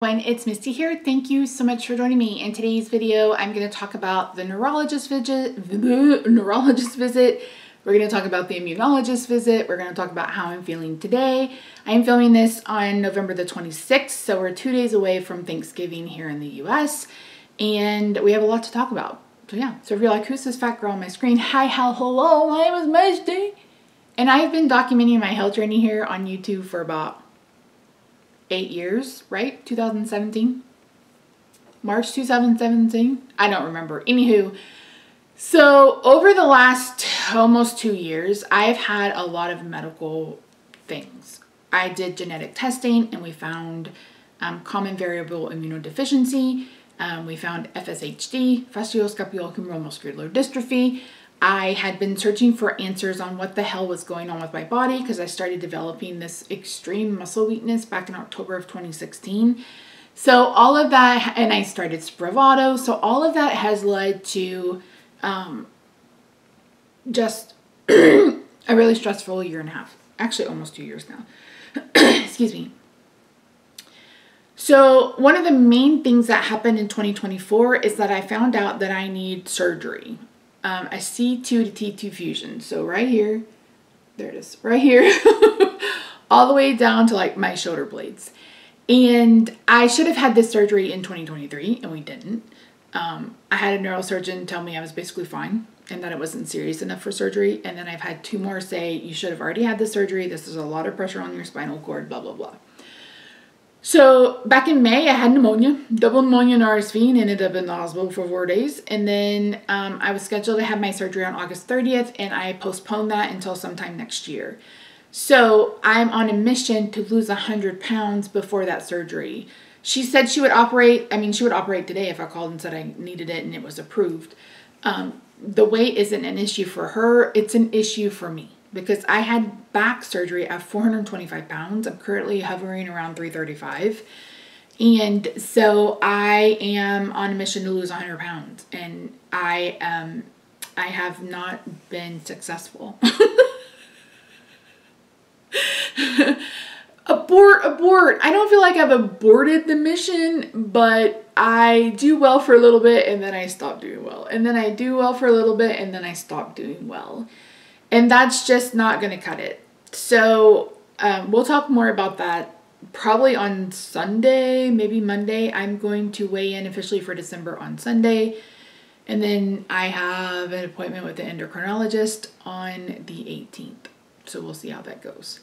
It's Misty here. Thank you so much for joining me. In today's video, I'm going to talk about the neurologist visit. We're going to talk about the immunologist visit. We're going to talk about how I'm feeling today. I am filming this on November the 26th, so we're 2 days away from Thanksgiving here in the US, and we have a lot to talk about. So yeah, so if you're like, who's this fat girl on my screen? Hi, hello, my name is Misty, and I've been documenting my health journey here on YouTube for about 8 years, right? 2017? March 2017? I don't remember. Anywho, so over the last almost 2 years, I've had a lot of medical things. I did genetic testing and we found common variable immunodeficiency. We found FSHD, facioscapulohumeral muscular dystrophy. I had been searching for answers on what the hell was going on with my body because I started developing this extreme muscle weakness back in October of 2016. So all of that, and I started Spravato, so all of that has led to just a really stressful year and a half. Actually, almost 2 years now. Excuse me. So one of the main things that happened in 2024 is that I found out that I need surgery. A C2 to T2 fusion. So right here, there it is, right here, all the way down to like my shoulder blades. And I should have had this surgery in 2023 and we didn't. I had a neurosurgeon tell me I was basically fine and that it wasn't serious enough for surgery. And then I've had 2 more say, you should have already had the surgery. This is a lot of pressure on your spinal cord, blah, blah, blah. So back in May, I had pneumonia, double pneumonia and RSV, and ended up in the hospital for 4 days. And then I was scheduled to have my surgery on August 30th, and I postponed that until sometime next year. So I'm on a mission to lose 100 pounds before that surgery. She said she would operate. I mean, she would operate today if I called and said I needed it and it was approved. The weight isn't an issue for her. It's an issue for me. Because I had back surgery at 425 pounds. I'm currently hovering around 335. And so I am on a mission to lose 100 pounds. And I have not been successful. Abort. I don't feel like I've aborted the mission, but I do well for a little bit and then I stop doing well. And then I do well for a little bit and then I stop doing well. And that's just not going to cut it. So we'll talk more about that probably on Sunday, maybe Monday. I'm going to weigh in officially for December on Sunday. And then I have an appointment with the endocrinologist on the 18th. So we'll see how that goes.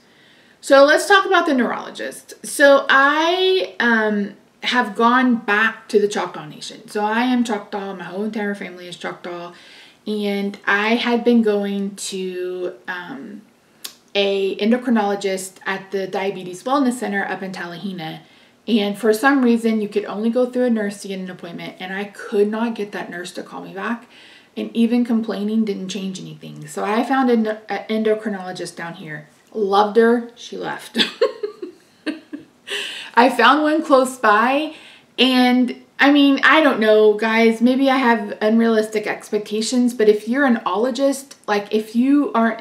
So let's talk about the neurologist. So I have gone back to the Choctaw Nation. So I am Choctaw. My whole entire family is Choctaw. And I had been going to a endocrinologist at the Diabetes Wellness Center up in Tallahena. And for some reason, you could only go through a nurse to get an appointment. And I could not get that nurse to call me back. And even complaining didn't change anything. So I found an endocrinologist down here. Loved her. She left. I found one close by. And I mean, I don't know, guys, maybe I have unrealistic expectations, but if you're an ologist, like if you aren't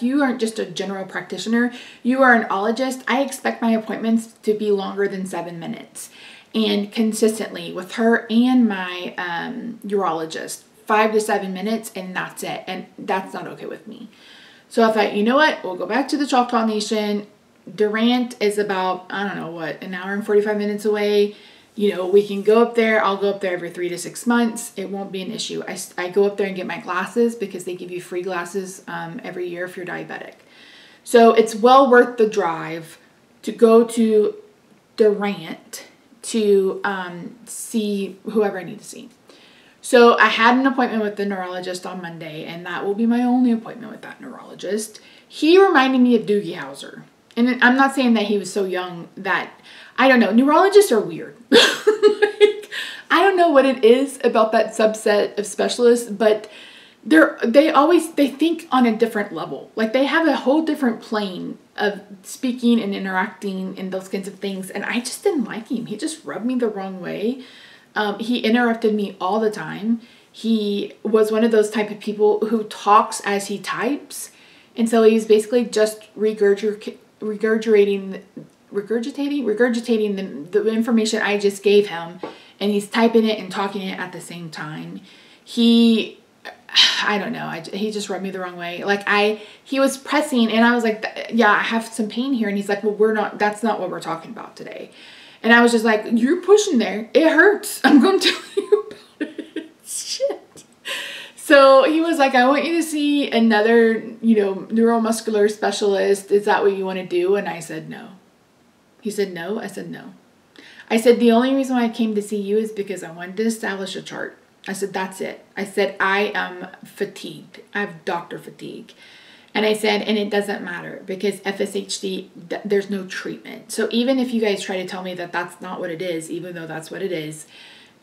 you aren't just a general practitioner, you are an ologist, I expect my appointments to be longer than 7 minutes and consistently with her and my urologist, 5 to 7 minutes, and that's it. And that's not okay with me. So I thought, you know what, we'll go back to the Choctaw Nation. Durant is about, I don't know what, an hour and 45 minutes away. You know, we can go up there. I'll go up there every 3 to 6 months. It won't be an issue. I go up there and get my glasses because they give you free glasses every year if you're diabetic. So it's well worth the drive to go to Durant to see whoever I need to see. So I had an appointment with the neurologist on Monday, and that will be my only appointment with that neurologist. He reminded me of Doogie Howser. And I'm not saying that he was so young that, I don't know, neurologists are weird. Like, I don't know what it is about that subset of specialists, but they think on a different level. Like they have a whole different plane of speaking and interacting and those kinds of things. And I just didn't like him. He just rubbed me the wrong way. He interrupted me all the time. He was one of those type of people who talks as he types. And so he's basically just regurgitating regurgitating the information I just gave him, and he's typing it and talking it at the same time. I don't know. He just rubbed me the wrong way. Like he was pressing, and I was like, yeah, I have some pain here. And he's like, well, that's not what we're talking about today. And I was just like, you're pushing there. It hurts. I'm going to tell you about it. Shit. So he was like, I want you to see another, neuromuscular specialist. Is that what you want to do? And I said, no. He said, no. I said, no. I said, the only reason why I came to see you is because I wanted to establish a chart. I said, that's it. I said, I am fatigued. I have doctor fatigue. And I said, and it doesn't matter because FSHD, there's no treatment. So even if you guys try to tell me that that's not what it is, even though that's what it is,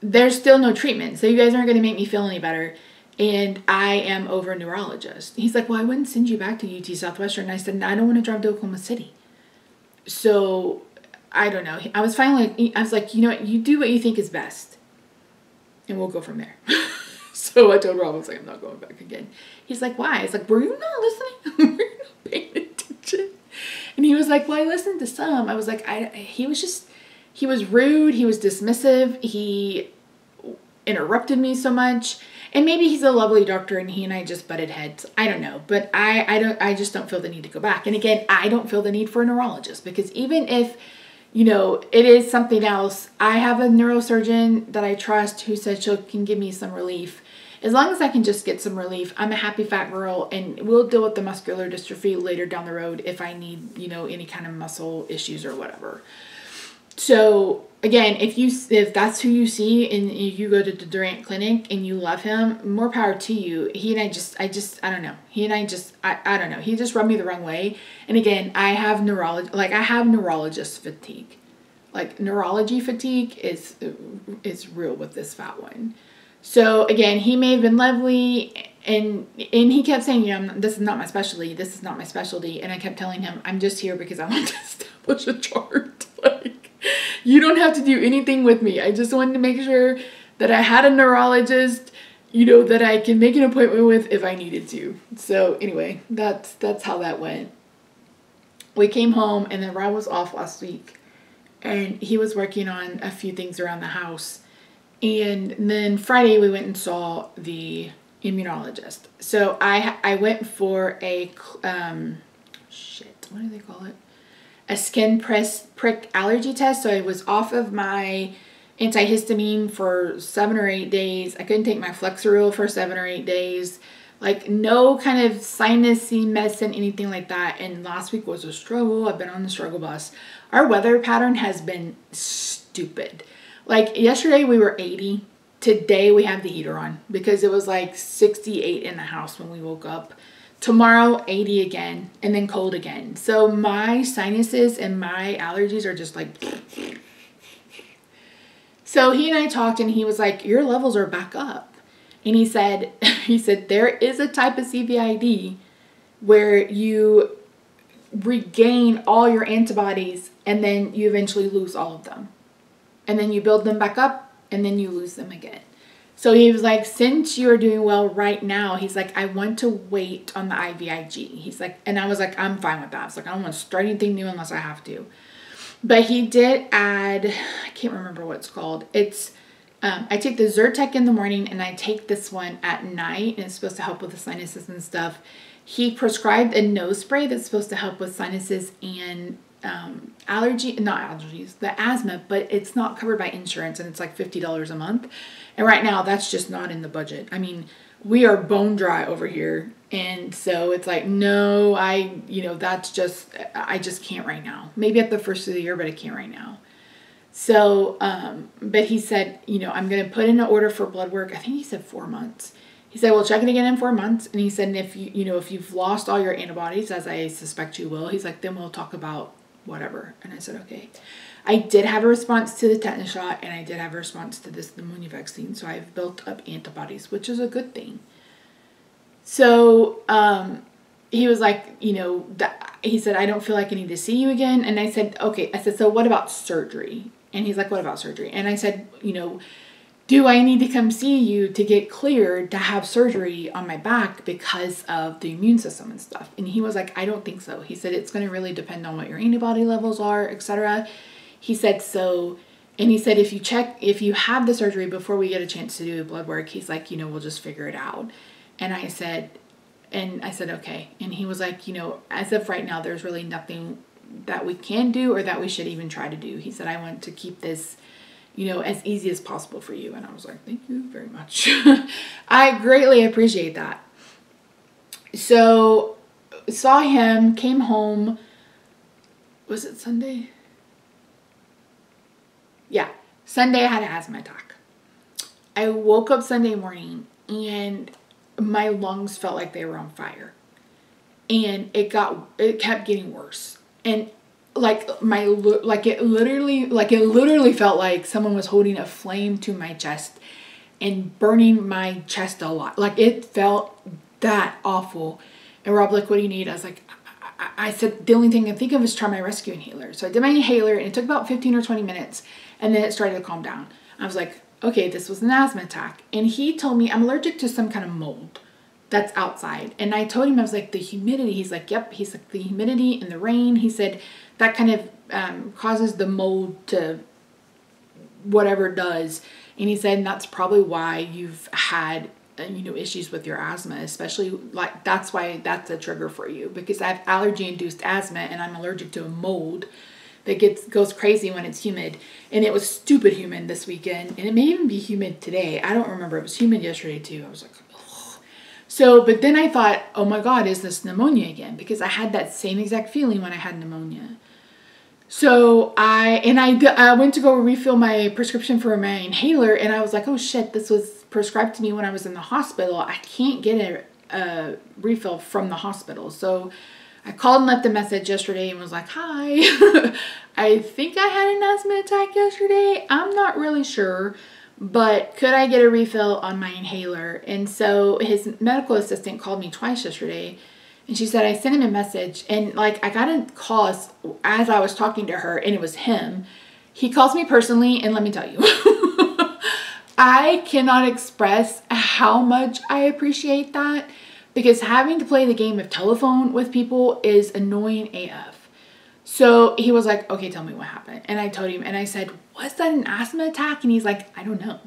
there's still no treatment. So you guys aren't going to make me feel any better. And I am over a neurologist. He's like, well, I wouldn't send you back to UT Southwestern. And I said, no, I don't want to drive to Oklahoma City. So I don't know. I was like, you know what? You do what you think is best. And we'll go from there. So I told Rob, I was like, I'm not going back again. He's like, why? I was like, were you not listening? Were you not paying attention? And he was like, well, I listened to some. I was like, he was rude. He was dismissive. He interrupted me so much. And maybe he's a lovely doctor and he and I just butted heads. I don't know. But I just don't feel the need to go back. And again, I don't feel the need for a neurologist because even if it is something else. I have a neurosurgeon that I trust who said she can give me some relief. As long as I can just get some relief, I'm a happy fat girl, and we'll deal with the muscular dystrophy later down the road if I need, any kind of muscle issues or whatever. So again, if that's who you see and you go to the Durant Clinic and you love him, more power to you. He and I don't know. I don't know. He just rubbed me the wrong way. And again, I have neurologist fatigue. Like neurology fatigue is real with this fat one. So again, he may have been lovely and he kept saying, this is not my specialty. This is not my specialty. And I kept telling him, I'm just here because I want to establish a chart. You don't have to do anything with me. I just wanted to make sure that I had a neurologist, that I can make an appointment with if I needed to. So anyway, that's how that went. We came home and then Rob was off last week and he was working on a few things around the house. And then Friday we went and saw the immunologist. So I went for a, what do they call it? A skin prick allergy test. So I was off of my antihistamine for 7 or 8 days. I couldn't take my Flexeril for 7 or 8 days. Like no kind of sinusy medicine, anything like that. And last week was a struggle. I've been on the struggle bus. Our weather pattern has been stupid. Like yesterday we were 80. Today we have the heater on because it was like 68 in the house when we woke up. Tomorrow, 80 again, and then cold again. So my sinuses and my allergies are just like... So he and I talked and he was like, your levels are back up. And he said, there is a type of CVID where you regain all your antibodies and then you eventually lose all of them. And then you build them back up and then you lose them again. So he was like, since you're doing well right now, he's like, I want to wait on the IVIG. He's like, and I was like, I'm fine with that. I was like, I don't want to start anything new unless I have to. But he did add, I can't remember what it's called. It's, I take the Zyrtec in the morning and I take this one at night and it's supposed to help with the sinuses and stuff. He prescribed a nose spray that's supposed to help with sinuses and the asthma, but it's not covered by insurance and it's like $50 a month. And right now that's just not in the budget. I mean, we are bone dry over here. And so it's like, no, I just can't right now. Maybe at the first of the year, but I can't right now. So, but he said, I'm going to put in an order for blood work. I think he said 4 months. He said, well, check it again in 4 months. And he said, and if if you've lost all your antibodies, as I suspect you will, he's like, then we'll talk about whatever. And I said, okay. I did have a response to the tetanus shot and I did have a response to this pneumonia vaccine. So I've built up antibodies, which is a good thing. So, he was like, he said, I don't feel like I need to see you again. And I said, okay. I said, so what about surgery? And he's like, what about surgery? And I said, do do I need to come see you to get cleared to have surgery on my back because of the immune system and stuff? And he was like, I don't think so. He said, it's going to really depend on what your antibody levels are, etc. He said, so, and he said, if you have the surgery before we get a chance to do the blood work, he's like, we'll just figure it out. And I said, okay. And he was like, as of right now, there's really nothing that we can do or that we should even try to do. He said, I want to keep this as easy as possible for you. And I was like, thank you very much. I greatly appreciate that. So saw him, came home. Was it Sunday? Yeah. Sunday I had an asthma attack. I woke up Sunday morning and my lungs felt like they were on fire. And it kept getting worse. And it literally felt like someone was holding a flame to my chest and burning my chest a lot. Like, it felt that awful. And Rob, like, what do you need? I was like, I said, the only thing I can think of is try my rescue inhaler. So I did my inhaler and it took about 15 or 20 minutes and then it started to calm down. I was like, okay, this was an asthma attack. And he told me I'm allergic to some kind of mold that's outside. And I told him, I was like, the humidity. He's like, yep. He's like, the humidity and the rain. He said that kind of causes the mold to whatever it does. And he said, and that's probably why you've had, issues with your asthma, especially like, that's why that's a trigger for you, because I have allergy induced asthma and I'm allergic to a mold that goes crazy when it's humid. And it was stupid humid this weekend. And it may even be humid today. I don't remember. It was humid yesterday too. I was like, so, but then I thought, oh my God, is this pneumonia again? Because I had that same exact feeling when I had pneumonia. So I went to go refill my prescription for my inhaler and I was like, oh shit, this was prescribed to me when I was in the hospital. I can't get a refill from the hospital. So I called and left a message yesterday and was like, hi, I think I had an asthma attack yesterday. I'm not really sure. But could I get a refill on my inhaler? And so his medical assistant called me twice yesterday. And she said, I sent him a message. And like, I got a call as I was talking to her and it was him. He calls me personally. And let me tell you, I cannot express how much I appreciate that, because having to play the game of telephone with people is annoying AF. So he was like, okay, tell me what happened. And I told him, and I said, was that an asthma attack? And he's like, I don't know.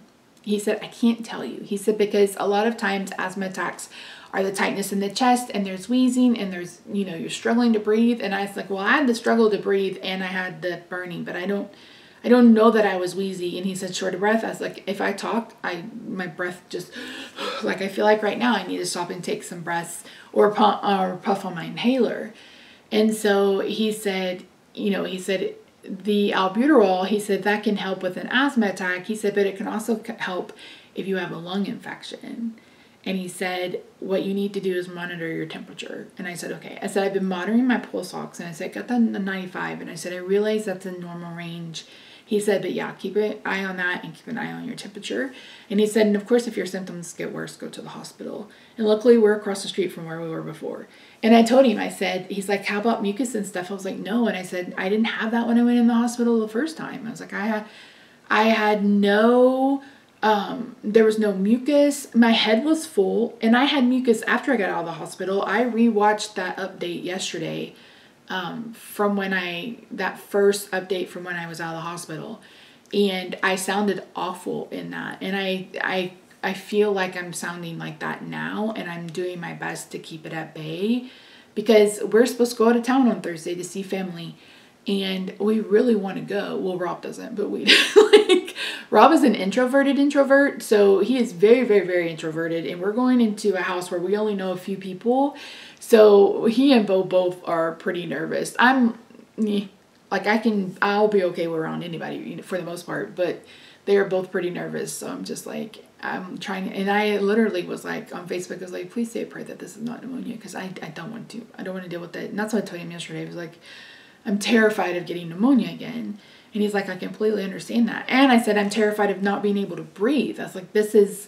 He said, I can't tell you. He said, because a lot of times asthma attacks are the tightness in the chest and there's wheezing and there's, you're struggling to breathe. And I was like, well, I had the struggle to breathe and I had the burning, but I don't know that I was wheezy. And he said, short of breath. I was like, if I talk, my breath just, like, I feel like right now I need to stop and take some breaths or puff on my inhaler. And so he said, the albuterol, he said that can help with an asthma attack. He said, but it can also help if you have a lung infection. And he said, what you need to do is monitor your temperature. And I said, okay. I said, I've been monitoring my pulse ox. And I said, got that in the 95. And I said, I realize that's in normal range. He said, but yeah, keep an eye on that and keep an eye on your temperature. And he said, and of course, if your symptoms get worse, go to the hospital. And luckily, we're across the street from where we were before. And I told him, I said, he's like, how about mucus and stuff? I was like, no. And I said, I didn't have that when I went in the hospital the first time. I was like, I had no, there was no mucus. My head was full and I had mucus after I got out of the hospital. I rewatched that update yesterday, from that first update from when I was out of the hospital. And I sounded awful in that. And I feel like I'm sounding like that now, and I'm doing my best to keep it at bay, because we're supposed to go out of town on Thursday to see family, and we really want to go. Well, Rob doesn't, but we Rob is an introvert, so he is very, very, very introverted, and we're going into a house where we only know a few people, so he and Bo both are pretty nervous. I'll be okay around anybody for the most part, but they are both pretty nervous, so I'm just like, I'm trying, and I literally was like on Facebook, I was like, please say a prayer that this is not pneumonia, because I don't want to deal with that. And that's what I told him yesterday. I was like, I'm terrified of getting pneumonia again. And he's like, I completely understand that. And I said, I'm terrified of not being able to breathe. I was like, this is,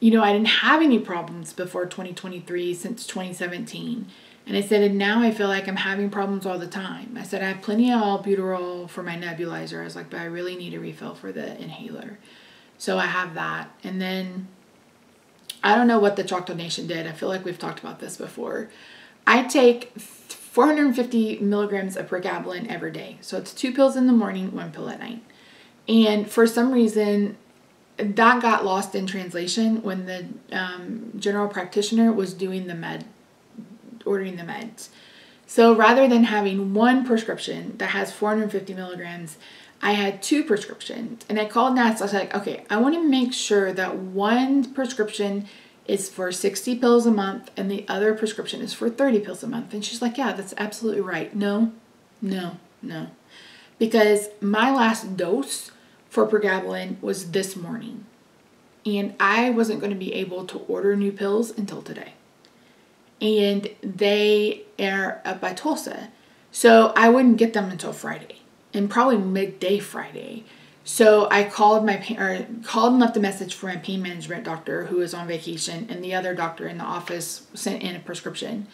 I didn't have any problems before 2023 since 2017. And I said, and now I feel like I'm having problems all the time. I said, I have plenty of albuterol for my nebulizer. I was like, but I really need a refill for the inhaler. So I have that. And then I don't know what the Chocolate Nation did. I feel like we've talked about this before. I take 450 milligrams of pregabalin every day. So it's 2 pills in the morning, 1 pill at night. And for some reason, that got lost in translation when the general practitioner was doing ordering the meds. So rather than having one prescription that has 450 milligrams, I had 2 prescriptions. And I called Nats. I was like, okay, I want to make sure that one prescription is for 60 pills a month and the other prescription is for 30 pills a month. And she's like, yeah, that's absolutely right. No. Because my last dose for pregabalin was this morning. And I wasn't going to be able to order new pills until today. And they are up by Tulsa. So I wouldn't get them until Friday. And probably midday Friday. So I called and left a message for my pain management doctor who was on vacation, and the other doctor in the office sent in a prescription.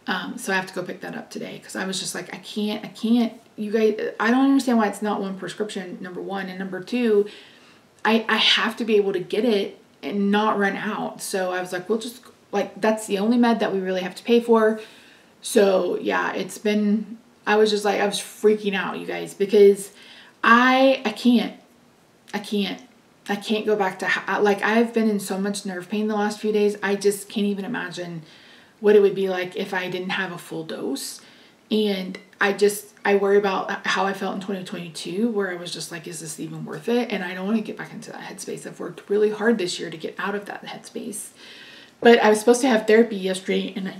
So I have to go pick that up today because I was just like, I can't, you guys, I don't understand why it's not one prescription, number one. And number two, I have to be able to get it and not run out. So I was like, we'll just, like, that's the only med that we really have to pay for. So yeah, I was just like, I was freaking out, you guys, because I can't go back to, like, I've been in so much nerve pain the last few days. I just can't even imagine what it would be like if I didn't have a full dose. And I worry about how I felt in 2022, where I was just like, is this even worth it? And I don't want to get back into that headspace. I've worked really hard this year to get out of that headspace. But I was supposed to have therapy yesterday, and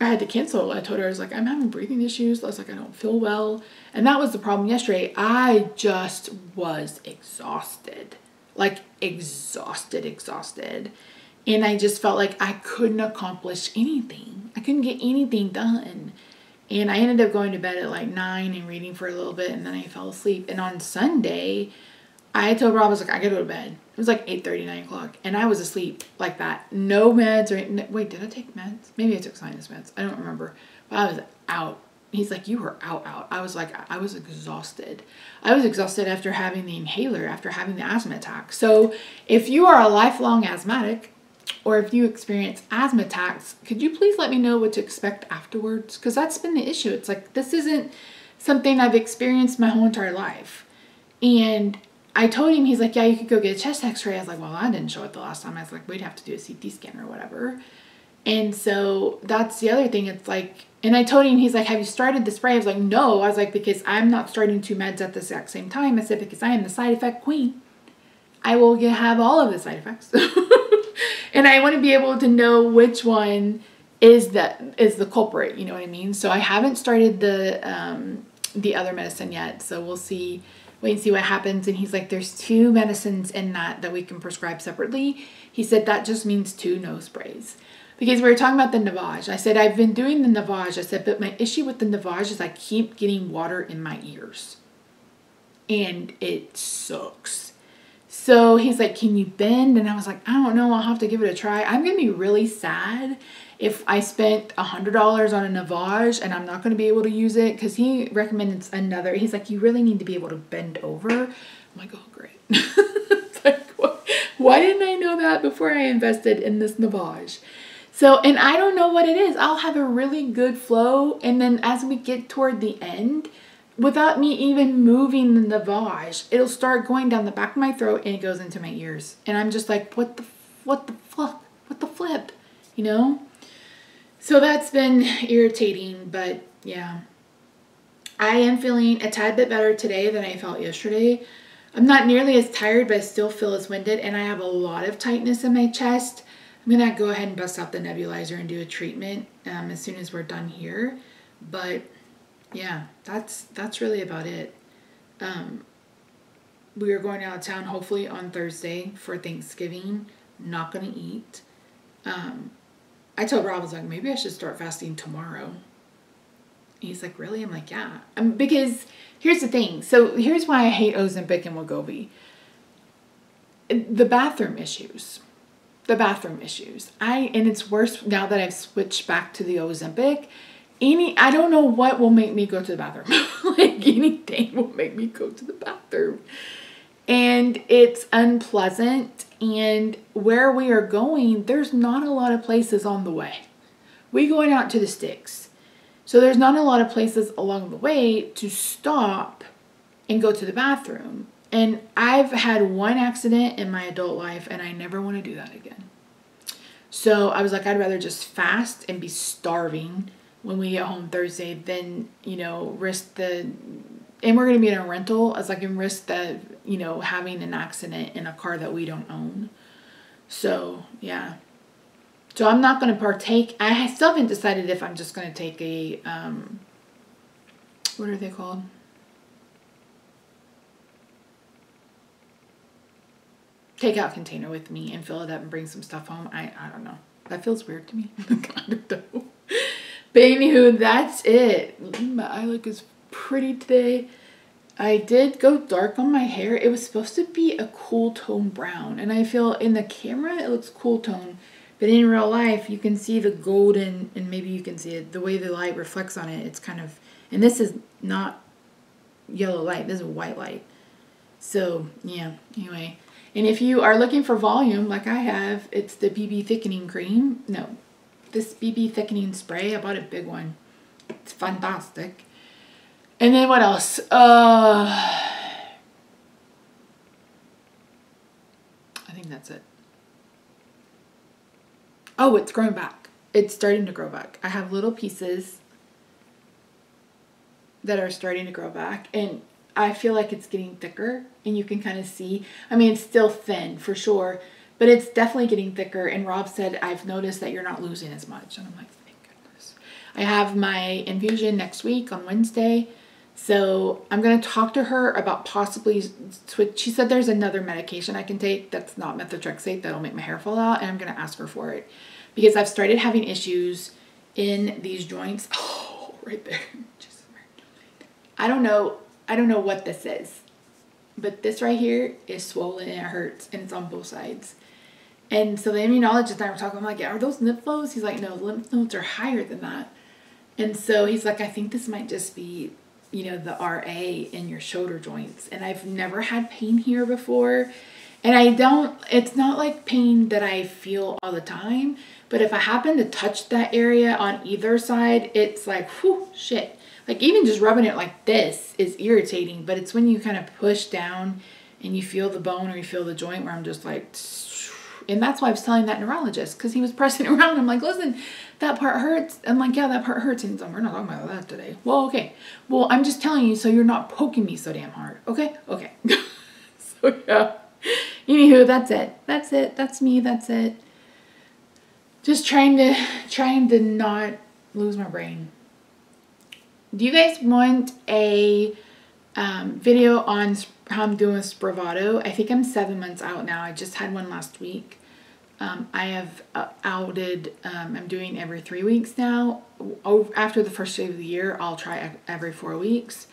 I had to cancel. I told her, I was like, I'm having breathing issues. I was like, I don't feel well. And that was the problem yesterday. I just was exhausted. Like, exhausted. And I just felt like I couldn't accomplish anything. I couldn't get anything done. And I ended up going to bed at like 9 and reading for a little bit, and then I fell asleep. And on Sunday, I told Rob, I was like, I gotta go to bed. It was like 8:30, 9 o'clock. And I was asleep like that. No meds or, wait, did I take meds? Maybe I took sinus meds. I don't remember. But I was out. He's like, you were out. I was like, I was exhausted. I was exhausted after having the inhaler, after having the asthma attack. So if you are a lifelong asthmatic, or if you experience asthma attacks, could you please let me know what to expect afterwards? Because that's been the issue. It's like, this isn't something I've experienced my whole entire life. And I told him, he's like, yeah, you could go get a chest x-ray. I was like, well, I didn't show it the last time. I was like, we'd have to do a CT scan or whatever. And so that's the other thing. It's like, and I told him, he's like, have you started the spray? I was like, no. I was like, because I'm not starting 2 meds at the exact same time. I said, because I am the side effect queen. I will have all of the side effects. And I want to be able to know which one is the culprit. You know what I mean? So I haven't started the other medicine yet. So we'll see. Wait and see what happens. And he's like, there's 2 medicines in that we can prescribe separately. He said that just means 2 nose sprays. Because we were talking about the Navage. I said, I've been doing the Navage. I said, but my issue with the Navage is I keep getting water in my ears. And it sucks. So he's like, can you bend? And I was like, I don't know. I'll have to give it a try. I'm going to be really sad if I spent $100 on a Navage and I'm not going to be able to use it, because he recommends another. He's like, you really need to be able to bend over. I'm like, oh, great. It's like, why didn't I know that before I invested in this Navage? So, and I don't know what it is. I'll have a really good flow. And then as we get toward the end, without me even moving the Navage, it'll start going down the back of my throat and it goes into my ears. And I'm just like, what the fuck? What the flip? You know? So that's been irritating, but yeah. I am feeling a tad bit better today than I felt yesterday. I'm not nearly as tired, but I still feel as winded, and I have a lot of tightness in my chest. I'm going to go ahead and bust out the nebulizer and do a treatment as soon as we're done here. But yeah, that's really about it. We are going out of town hopefully on Thursday for Thanksgiving. Not going to eat. I told Rob, I was like, maybe I should start fasting tomorrow. He's like, really? I'm like, yeah. Because here's the thing. So here's why I hate Ozempic and Wegovy. The bathroom issues. And it's worse now that I've switched back to the Ozempic. I don't know what will make me go to the bathroom. Like, anything will make me go to the bathroom. And and it's unpleasant. And where we are going, there's not a lot of places on the way. We're going out to the sticks. So there's not a lot of places along the way to stop and go to the bathroom. And I've had one accident in my adult life, and I never want to do that again. So I was like, I'd rather just fast and be starving when we get home Thursday than, you know, risk the, and we're going to be in a rental, as I can risk the, you know, having an accident in a car that we don't own. So, yeah. So I'm not going to partake. I still haven't decided if I'm just going to take a, what are they called? Takeout container with me and fill it up and bring some stuff home. I don't know. That feels weird to me. I don't know. But anywho, that's it. My eye look is pretty today. I did go dark on my hair. It was supposed to be a cool tone brown. And I feel in the camera it looks cool tone. But in real life you can see the golden, and maybe you can see it, the way the light reflects on it. It's kind of, and this is not yellow light. This is white light. So yeah, anyway. And if you are looking for volume, like I have, it's the BB thickening cream. No, this BB thickening spray. I bought a big one. It's fantastic. And then what else? I think that's it. Oh, it's growing back. It's starting to grow back. I have little pieces that are starting to grow back, and I feel like it's getting thicker, and you can kind of see, I mean, it's still thin for sure, but it's definitely getting thicker. And Rob said, I've noticed that you're not losing as much. And I'm like, thank goodness. I have my infusion next week on Wednesday. So I'm going to talk to her about possibly switch. She said there's another medication I can take that's not methotrexate that'll make my hair fall out. And I'm going to ask her for it because I've started having issues in these joints. Oh, right there. I don't know what this is, but this right here is swollen and it hurts, and it's on both sides. And so the immunologist and I were talking, I'm like, are those lymph nodes? He's like, no, lymph nodes are higher than that. And so he's like, I think this might just be, you know, the RA in your shoulder joints. And I've never had pain here before. And it's not like pain that I feel all the time, but if I happen to touch that area on either side, it's like, whew, shit. Like even just rubbing it like this is irritating, but it's when you kind of push down and you feel the bone or you feel the joint where I'm just like, and that's why I was telling that neurologist, because he was pressing around. I'm like, listen, that part hurts. I'm like, yeah, that part hurts. And he's like, we're not talking about that today. Well, okay. Well, I'm just telling you so you're not poking me so damn hard. Okay? Okay. So yeah. Anywho, that's it. That's it. That's me. That's it. Just trying to not lose my brain. Do you guys want a video on how I'm doing with Spravato? I think I'm 7 months out now. I just had one last week. I have outed, I'm doing every 3 weeks now. After the first day of the year, I'll try every 4 weeks.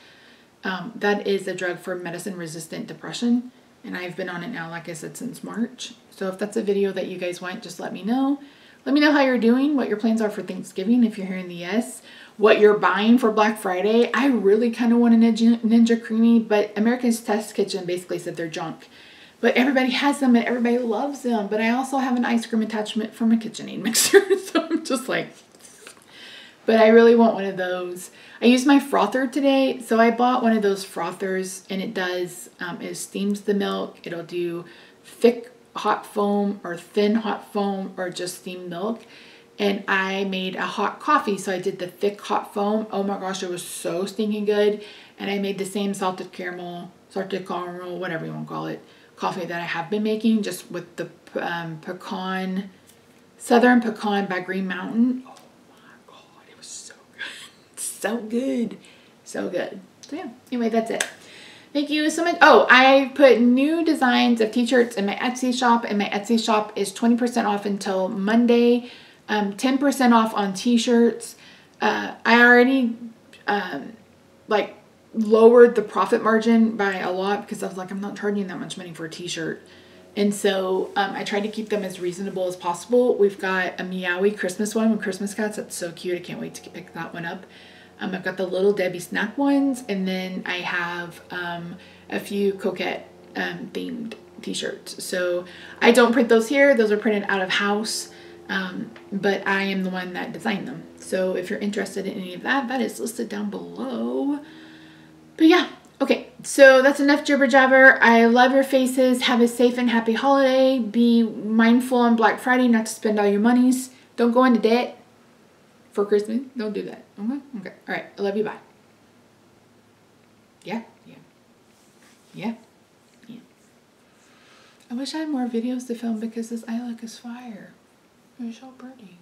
That is a drug for medicine-resistant depression. And I've been on it now, like I said, since March. So if that's a video that you guys want, just let me know. Let me know how you're doing, what your plans are for Thanksgiving, if you're here in the US. What you're buying for Black Friday. I really kind of want a Ninja Creamy, but America's Test Kitchen basically said they're junk. But everybody has them and everybody loves them. But I also have an ice cream attachment from a KitchenAid mixer. So I'm just like, but I really want one of those. I used my frother today. So I bought one of those frothers, and it does, it steams the milk. It'll do thick hot foam or thin hot foam or just steamed milk. And I made a hot coffee, so I did the thick hot foam. Oh my gosh, it was so stinking good. And I made the same salted caramel, whatever you want to call it, coffee that I have been making, just with the Southern Pecan by Green Mountain. Oh my god, it was so good. So good. So good. So yeah, anyway, that's it. Thank you so much. Oh, I put new designs of t-shirts in my Etsy shop, and my Etsy shop is 20% off until Monday. 10% off on t-shirts. I already like lowered the profit margin by a lot because I was like, I'm not charging that much money for a t-shirt. And so I tried to keep them as reasonable as possible. We've got a Meowie Christmas one with Christmas cats. That's so cute. I can't wait to pick that one up. I've got the Little Debbie snack ones, and then I have a few Coquette themed t-shirts. So I don't print those here. Those are printed out of house. But I am the one that designed them. So if you're interested in any of that, that is listed down below. But yeah, okay. So that's enough jibber jabber. I love your faces. Have a safe and happy holiday. Be mindful on Black Friday not to spend all your monies. Don't go into debt for Christmas. Don't do that. Okay? Okay. All right. I love you. Bye. Yeah. Yeah. Yeah. Yeah. I wish I had more videos to film because this eye look is fire. It's so pretty.